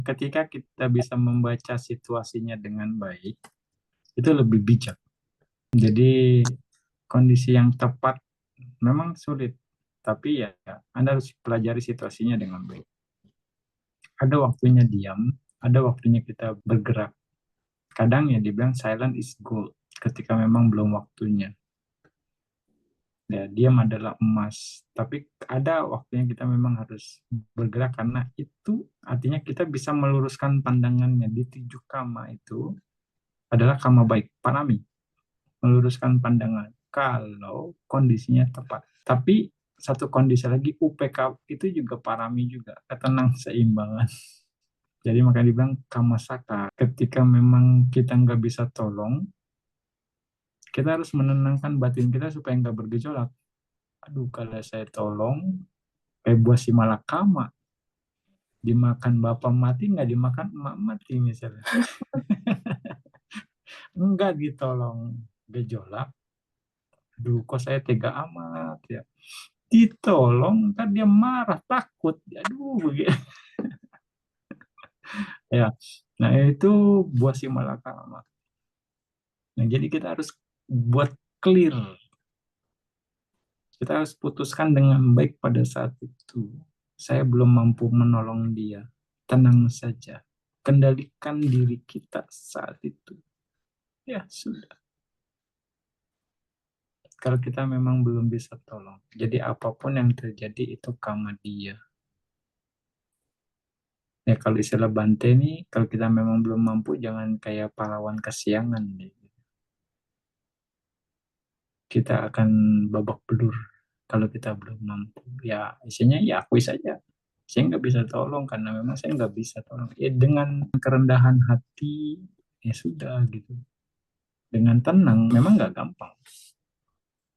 Ketika kita bisa membaca situasinya dengan baik, itu lebih bijak. Jadi kondisi yang tepat memang sulit, tapi ya Anda harus pelajari situasinya dengan baik. Ada waktunya diam, ada waktunya kita bergerak. Kadang ya dibilang silent is gold ketika memang belum waktunya. Ya, diam adalah emas. Tapi ada waktunya kita memang harus bergerak karena itu artinya kita bisa meluruskan pandangannya di 7 kama itu adalah kama baik, parami, meluruskan pandangan kalau kondisinya tepat. Tapi satu kondisi lagi UPK itu juga parami juga, ketenang seimbangan. Jadi makanya dibilang kama saka. Ketika memang kita nggak bisa tolong, kita harus menenangkan batin kita supaya nggak bergejolak. Aduh, kalau saya tolong, buah si malakama, dimakan bapak mati, nggak dimakan emak mati misalnya. Enggak ditolong gejolak, aduh kok saya tega amat ya. Ditolong, kan dia marah, takut. Aduh, begitu. Ya, nah itu buah si malakama. Nah, jadi kita harus buat clear. Kita harus putuskan dengan baik pada saat itu. Saya belum mampu menolong dia. Tenang saja. Kendalikan diri kita saat itu. Ya, sudah. Kalau kita memang belum bisa tolong. Jadi apapun yang terjadi itu karma dia. Ya kalau istilah Bante nih, kalau kita memang belum mampu, jangan kayak pahlawan kesiangan. Kita akan babak belur kalau kita belum mampu. Ya, isinya ya akui saja. Saya nggak bisa tolong karena memang saya nggak bisa tolong. Ya dengan kerendahan hati, ya sudah gitu. Dengan tenang, memang nggak gampang.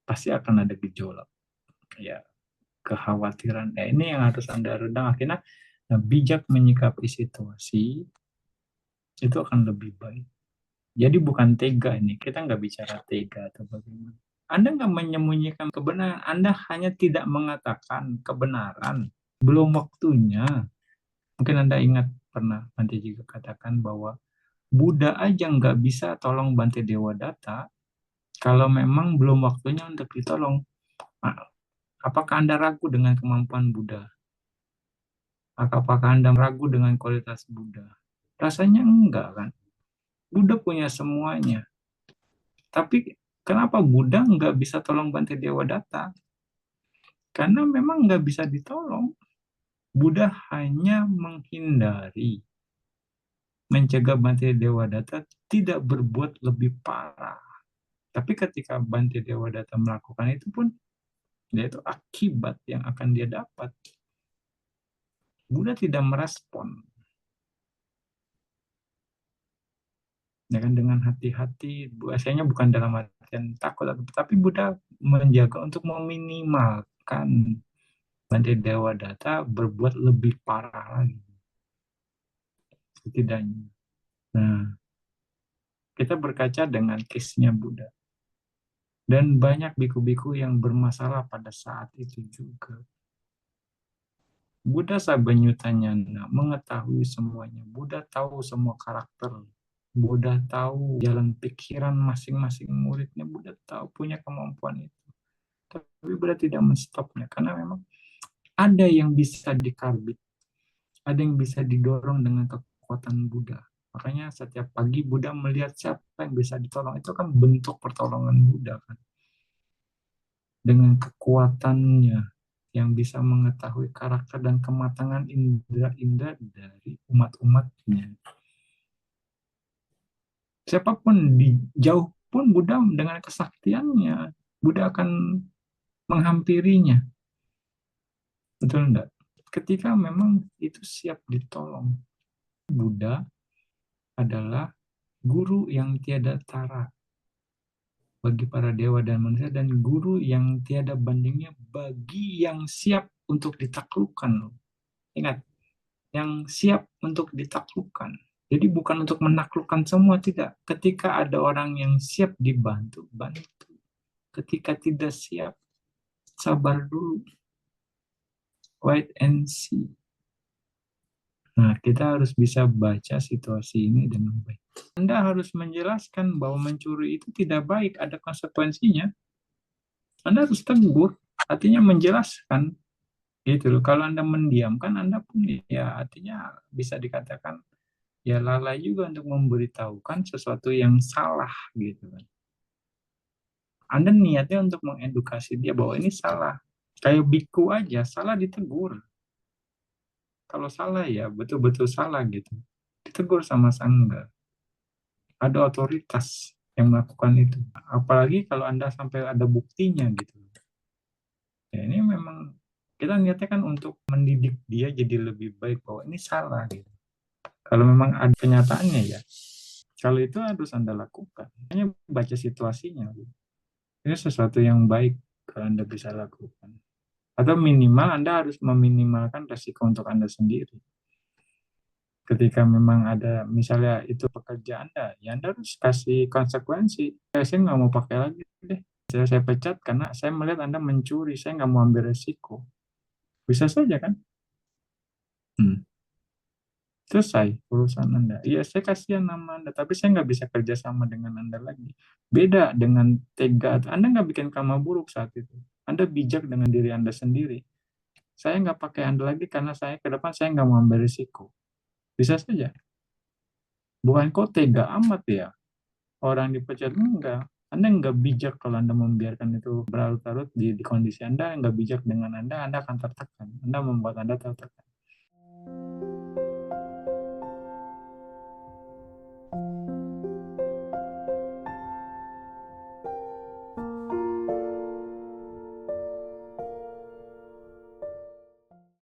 Pasti akan ada gejolak. Ya, kekhawatiran. Ya, ini yang harus Anda redam. Akhirnya bijak menyikapi situasi, itu akan lebih baik. Jadi bukan tega ini. Kita nggak bicara tega atau bagaimana. Anda nggak menyembunyikan kebenaran. Anda hanya tidak mengatakan kebenaran. Belum waktunya. Mungkin Anda ingat pernah nanti juga katakan bahwa Buddha aja nggak bisa tolong Bante Dewa Data kalau memang belum waktunya untuk ditolong. Nah, apakah Anda ragu dengan kemampuan Buddha? Apakah Anda ragu dengan kualitas Buddha? Rasanya enggak kan? Buddha punya semuanya. Tapi kenapa Buddha nggak bisa tolong Bante Dewa Data? Karena memang nggak bisa ditolong. Buddha hanya menghindari, mencegah Bante Dewa Data tidak berbuat lebih parah. Tapi ketika Bante Dewa Data melakukan itu pun, yaitu akibat yang akan dia dapat. Buddha tidak merespon. Ya kan, dengan hati-hati, biasanya bukan dalam artian takut, tapi Buddha menjaga untuk meminimalkan Bante Dewa Data berbuat lebih parah lagi. Setidaknya. Nah, kita berkaca dengan case-nya Buddha. Dan banyak biku-biku yang bermasalah pada saat itu juga. Buddha Sabanyutanyana mengetahui semuanya. Buddha tahu semua karakter. Buddha tahu jalan pikiran masing-masing muridnya. Buddha tahu punya kemampuan itu. Tapi Buddha tidak menstopnya. Karena memang ada yang bisa dikarbit. Ada yang bisa didorong dengan kekuatan Buddha. Makanya setiap pagi Buddha melihat siapa yang bisa ditolong. Itu kan bentuk pertolongan Buddha kan. Dengan kekuatannya yang bisa mengetahui karakter dan kematangan indera-indera dari umat-umatnya. Siapapun di jauh pun Buddha dengan kesaktiannya, Buddha akan menghampirinya. Betul enggak? Ketika memang itu siap ditolong. Buddha adalah guru yang tiada tara bagi para dewa dan manusia, dan guru yang tiada bandingnya bagi yang siap untuk ditaklukkan. Ingat, yang siap untuk ditaklukkan. Jadi bukan untuk menaklukkan semua, tidak. Ketika ada orang yang siap dibantu, bantu. Ketika tidak siap, sabar dulu. Wait and see. Nah, kita harus bisa baca situasi ini dengan baik. Anda harus menjelaskan bahwa mencuri itu tidak baik, ada konsekuensinya. Anda harus tegur, artinya menjelaskan. Gitu loh. Kalau Anda mendiamkan, Anda pun ya artinya bisa dikatakan ya lalai juga untuk memberitahukan sesuatu yang salah gitu kan. Anda niatnya untuk mengedukasi dia bahwa ini salah. Kayak biku aja, salah ditegur. Kalau salah ya betul-betul salah gitu. Ditegur sama sangga. Ada otoritas yang melakukan itu. Apalagi kalau Anda sampai ada buktinya gitu. Ya ini memang kita niatnya kan untuk mendidik dia jadi lebih baik bahwa ini salah gitu. Kalau memang ada kenyataannya ya, kalau itu harus Anda lakukan. Hanya baca situasinya. Ini sesuatu yang baik kalau Anda bisa lakukan. Atau minimal Anda harus meminimalkan resiko untuk Anda sendiri. Ketika memang ada, misalnya itu pekerja Anda, ya Anda harus kasih konsekuensi. Saya nggak mau pakai lagi deh. Saya pecat karena saya melihat Anda mencuri, saya nggak mau ambil resiko. Bisa saja kan? Hmm. Selesai urusan Anda. Iya, saya kasihan nama Anda, tapi saya nggak bisa kerja sama dengan Anda lagi. Beda dengan tega. Anda nggak bikin karma buruk saat itu. Anda bijak dengan diri Anda sendiri. Saya nggak pakai Anda lagi karena saya ke depan saya nggak mau ambil risiko. Bisa saja. Bukan kok tega amat ya. Orang dipecat enggak. Anda nggak bijak kalau Anda membiarkan itu berlarut-larut di kondisi Anda nggak bijak dengan Anda akan tertekan. Anda membuat Anda tertekan.